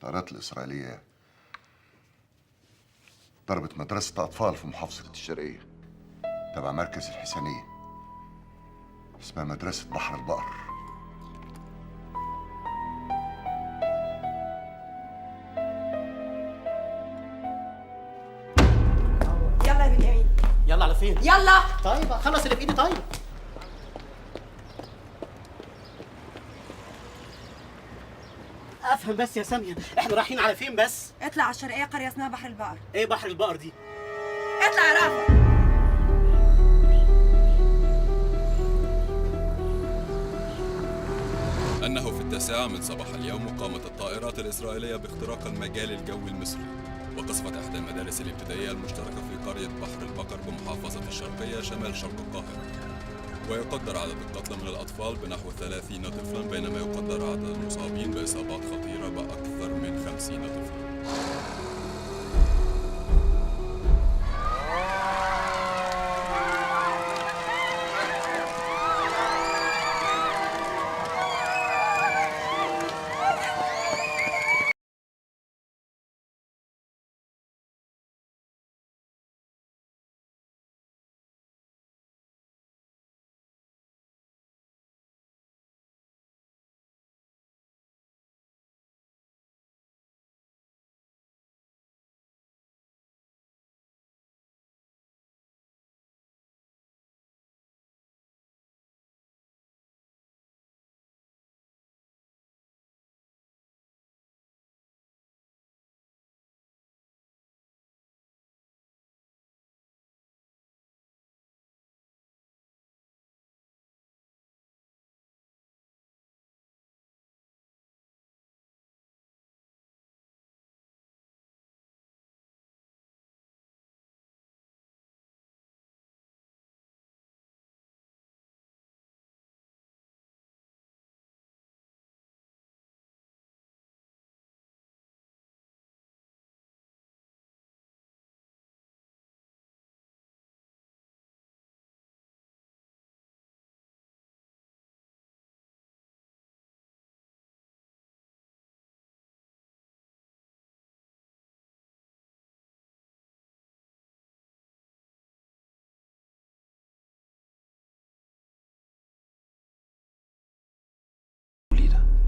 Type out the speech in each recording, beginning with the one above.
الطائرات الإسرائيلية ضربت مدرسة أطفال في محافظة الشرقية تبع مركز الحسنية، اسمها مدرسة بحر البقر. يلا يا بنيامين. يلا على فين؟ يلا. طيب خلص اللي في ايدي. طيب افهم بس يا ساميه، احنا رايحين على فين بس؟ اطلع على الشرقية، قرية اسمها بحر البقر. ايه بحر البقر دي؟ اطلع يا رافع. أنه في 9 من صباح اليوم قامت الطائرات الإسرائيلية باختراق المجال الجوي المصري وقصفت إحدى المدارس الابتدائية المشتركة في قرية بحر البقر بمحافظة الشرقية شمال شرق القاهرة. ويقدر عدد القتلى من الأطفال بنحو 30 طفلا، بينما يقدر عدد المصابين بإصابات خطيرة بأكثر من 50 طفلا.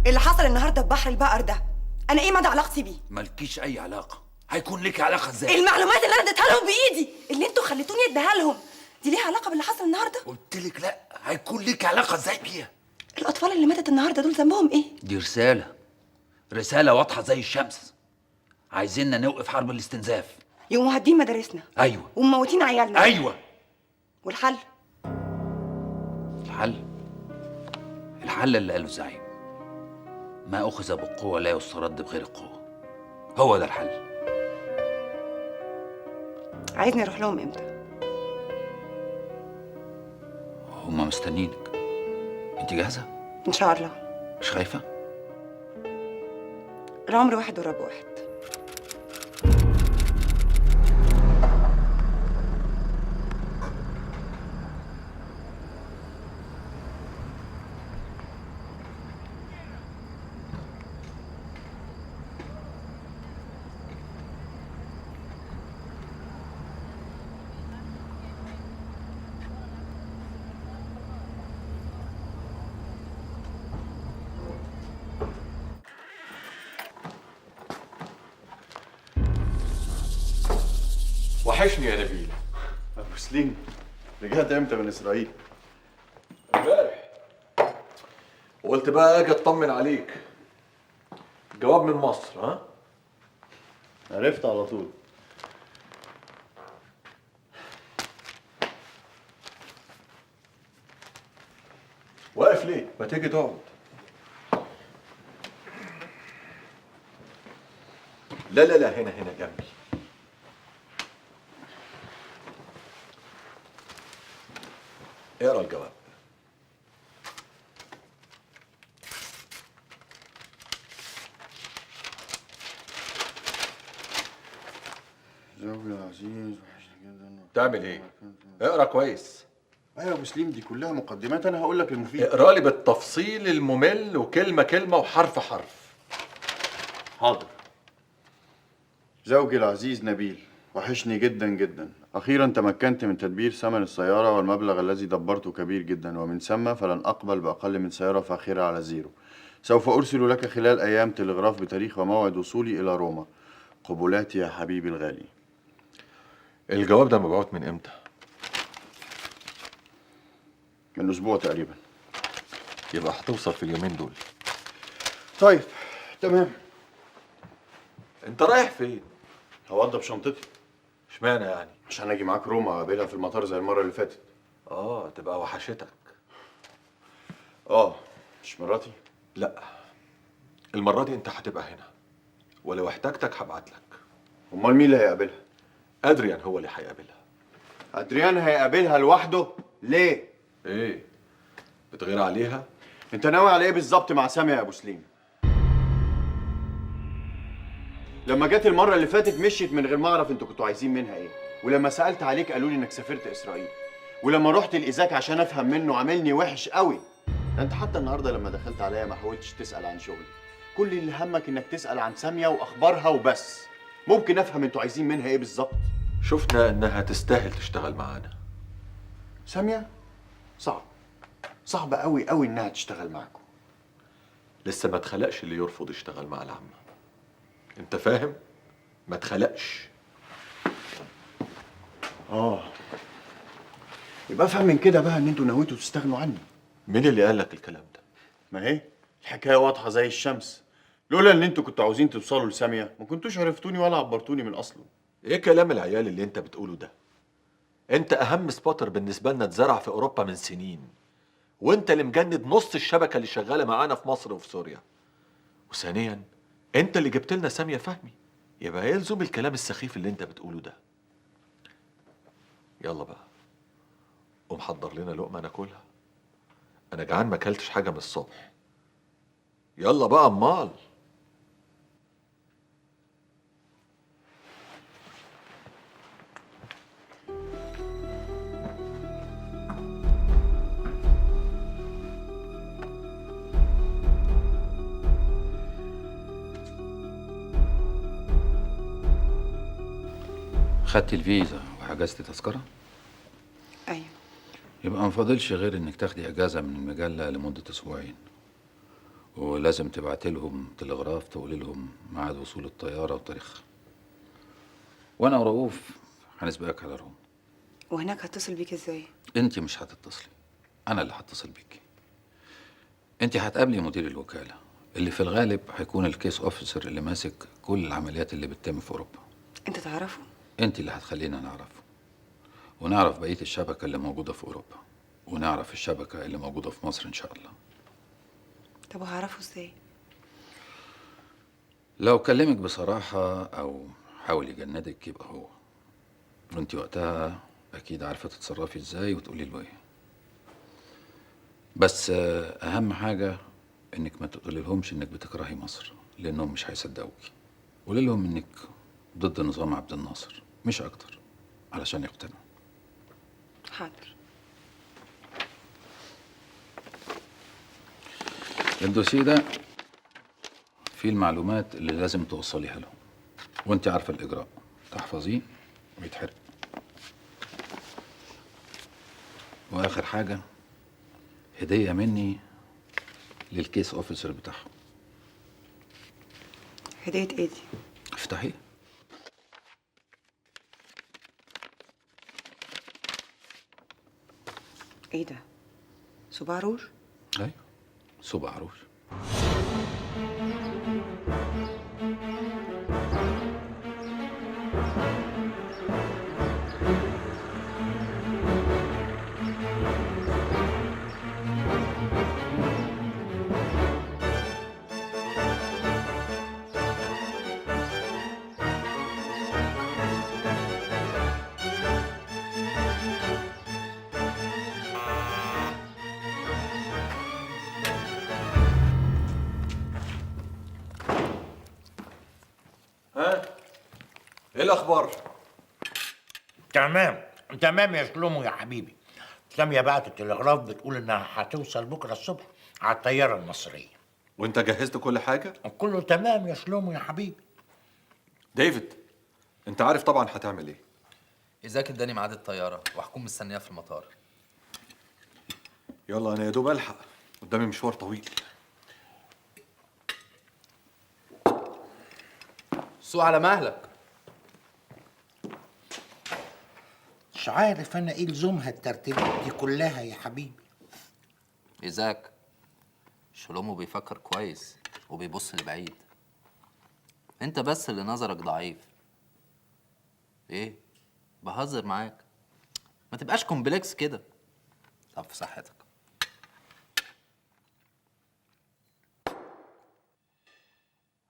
اللي حصل النهارده في بحر البقر ده، انا ايه مدى علاقتي بيه؟ مالكيش اي علاقه. هيكون ليك علاقه ازاي؟ المعلومات اللي انا اديتها لهم بايدي، اللي انتوا خليتوني اديها لهم، دي ليها علاقه باللي حصل النهارده؟ قلت لك لا. هيكون ليك علاقه ازاي بيها؟ الاطفال اللي ماتت النهارده دول ذنبهم ايه؟ دي رساله واضحه زي الشمس. عايزيننا نوقف حرب الاستنزاف. يقوموا هادين مدارسنا. ايوه. ومموتين عيالنا. ايوه. والحل؟ الحل اللي قاله الزعيم: ما اخذ بالقوه لا يسترد بغير القوه. هو ده الحل. عايزني اروح لهم امتى؟ هما مستنينك. انت جاهزه؟ ان شاء الله. مش خايفه؟ العمر واحد والرب واحد. وحشني يا نبيل. أبو سليم، رجعت امتى من اسرائيل؟ امبارح. وقلت بقى اجي اطمن عليك. جواب من مصر، ها؟ عرفت على طول. واقف ليه؟ ما تيجي تقعد. لا لا لا، هنا جنبي. اقرا الجواب. زوجي العزيز وحشني جدا. تعمل ايه؟ اقرا كويس. ايوه يا ابو سليم، دي كلها مقدمات، انا هقول لك المفيد. اقرا لي بالتفصيل الممل وكلمه كلمه وحرف حرف. حاضر. زوجي العزيز نبيل، وحشني جدا جدا. أخيرا تمكنت من تدبير ثمن السيارة، والمبلغ الذي دبرته كبير جدا، ومن ثم فلن أقبل بأقل من سيارة فاخرة على زيرو. سوف أرسل لك خلال أيام تلغراف بتاريخ وموعد وصولي إلى روما. قبلاتي يا حبيبي الغالي. الجواب ده مبعوث من امتى؟ من أسبوع تقريبا. يبقى هتوصل في اليومين دول. طيب تمام. انت رايح فين؟ هوضب شنطتي اشمعنى يعني؟ عشان أجي معاك روما أقابلها في المطار زي المرة اللي فاتت. تبقى وحشتك. مش مراتي؟ لا، المرة دي انت هتبقى هنا، ولو احتاجتك هبعت لك. أمال مين اللي هيقابلها؟ ادريان هو اللي هيقابلها. أدريان هيقابلها لوحده؟ ليه؟ ايه؟ بتغير عليها؟ انت ناوي على ايه بالظبط مع سامية يا ابو سليم؟ لما جت المرة اللي فاتت مشيت من غير ما اعرف انتوا كنتوا عايزين منها ايه، ولما سألت عليك قالوا لي انك سافرت اسرائيل، ولما رحت لإيزاك عشان افهم منه عاملني وحش قوي. ده انت حتى النهارده لما دخلت عليا ما حاولتش تسأل عن شغلي، كل اللي همك انك تسأل عن سامية واخبارها وبس. ممكن افهم انتوا عايزين منها ايه بالظبط؟ شفنا انها تستاهل تشتغل معانا. سامية صعب قوي قوي انها تشتغل معاكم. لسه ما اتخلقش اللي يرفض يشتغل مع العمة. انت فاهم؟ ما اتخلقش. يبقى افهم من كده بقى ان انتوا نويتوا تستغنوا عني. مين اللي قال لك الكلام ده؟ ما هي الحكايه واضحه زي الشمس. لولا ان انتوا كنتوا عاوزين توصلوا لسامية ما كنتوش عرفتوني ولا عبرتوني من اصله. ايه كلام العيال اللي انت بتقوله ده؟ انت اهم سبوتر بالنسبه لنا اتزرع في اوروبا من سنين، وانت اللي مجند نص الشبكه اللي شغاله معانا في مصر وفي سوريا. وثانيا انت اللي جبت لنا سامية فهمي، يبقى يلزم الكلام السخيف اللي انت بتقوله ده. يلا بقى قوم حضر لنا لقمه ناكلها، انا جعان ما اكلتش حاجه من الصبح. يلا بقى امال. خدتي الفيزا وحجزتي تذكرة؟ ايوه. يبقى ما فاضلش غير انك تاخدي اجازة من المجلة لمدة اسبوعين، ولازم تبعتي لهم تلغراف تقولي لهم ميعاد وصول الطيارة وتاريخها، وانا ورؤوف هنسبقك على روما. وهناك هتصل بيك ازاي؟ انت مش هتتصلي، انا اللي هتصل بيكي. انت هتقابلي مدير الوكالة اللي في الغالب هيكون الكيس اوفيسر اللي ماسك كل العمليات اللي بتتم في اوروبا. انت تعرفه؟ انت اللي هتخلينا نعرفه، ونعرف بقية الشبكة اللي موجودة في اوروبا، ونعرف الشبكة اللي موجودة في مصر ان شاء الله. طب وهعرفه ازاي؟ لو كلمك بصراحة او حاول يجندك يبقى هو، وانت وقتها اكيد عارفة تتصرفي ازاي وتقولي له ايه. بس اهم حاجة انك ما تقولي لهمش انك بتكرهي مصر، لانهم مش هيصدقوكي. قولي لهم انك ضد نظام عبد الناصر مش اكتر، علشان يقتنعوا. حاضر. الدوسيه ده فيه المعلومات اللي لازم توصليها لهم، وانت عارفة الاجراء، تحفظيه ويتحرق. واخر حاجة هدية مني للكيس اوفيسر بتاعهم. هدية ايه دي؟ افتحيه. ايه ده؟ صباع روج؟ ايوه، صباع روج. ايه الاخبار؟ تمام يا شلومو يا حبيبي. سامية بعت التلغراف بتقول انها هتوصل بكره الصبح على الطياره المصريه. وانت جهزت كل حاجه؟ كله تمام يا شلومو يا حبيبي. ديفيد، انت عارف طبعا هتعمل ايه. إيزاك اداني ميعاد الطيارة وهكون مستنياه في المطار. يلا انا يا دوب الحق، قدامي مشوار طويل. سوق على مهلك. مش عارف انا ايه لزومها الترتيبات دي كلها يا حبيبي. إيزاك شلومو بيفكر كويس وبيبص لبعيد. انت بس اللي نظرك ضعيف. ايه؟ بهزر معاك. ما تبقاش كومبلكس كده. طب في صحتك.